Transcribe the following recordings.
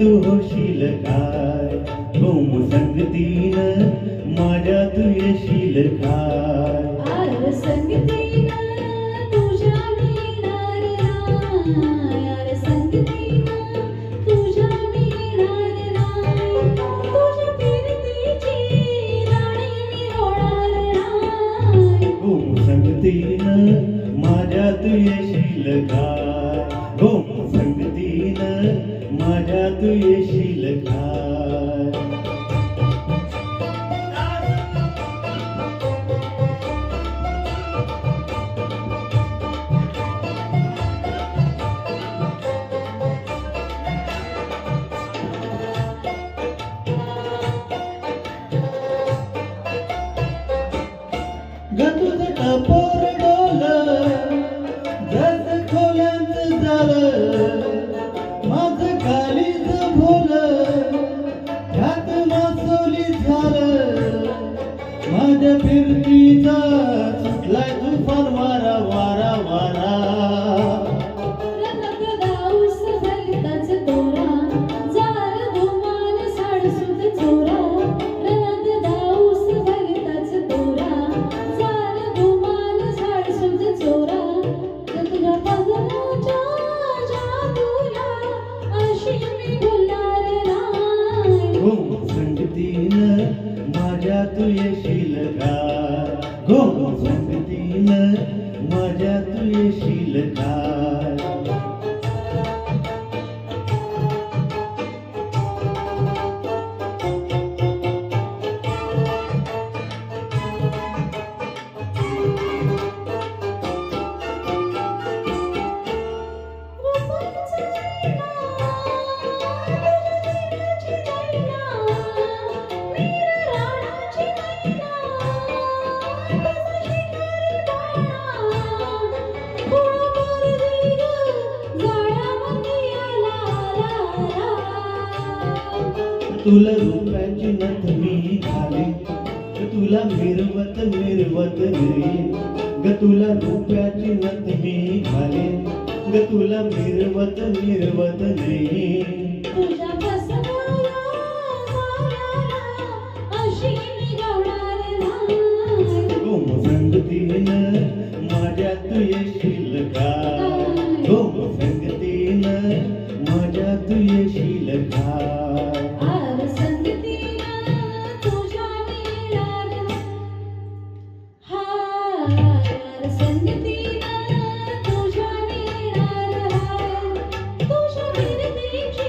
तू होशील काय घुम संगतीन माझ्या तू येशील काय आर संगतीनं तुझ्या मिळणार नाही आर संगतीनं तुझ्या मिळणार नाही तुझ्या फिरतीची राणी मी होणार नाही घुम संगतीन माझ्या तू येशील काय घुम संगतीन माझ्या तू येशील काय ग तुझं टपोर डोलं जसं खोल्यांचं झालं माझं कालीच भोलं ह्यात मासोली झालं माझ्या फिरतीचा सुटलाय तुफान वारा वारा वारा रंग गाऊस भलताच तोरा जार धुमाल साडसूत चोरा रंग गाऊस भलताच तोरा जार धुमाल साडसूत चोरा तुझ्या पगलाच्या जादूला अशी मी भुलणार नाही घुम संगतीन माझ्या तू येशील काय घुम संगतीन माझ्या तू येशील काय तुला रुपयाची नथ मी घाली तुला मिरवत मिरवत नेईन ग तुला रुपयाची नथ मी घाली ग तुला मिरवत मिरवत नेईन तुझ्या फसवाया जाण्याला अशी मी गावणार नाही घुम संगतीन माझ्या तू येशील काय घुम संगतीन माझ्या तू येशील काय आर संगतीनं तुझ्या मिळणार हाय संगतीनं तुझ्या मिळणार हाय तुझ्या फिरतीची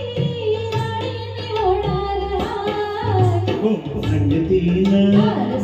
राणी मी होणार हाय घुम संगतीन आर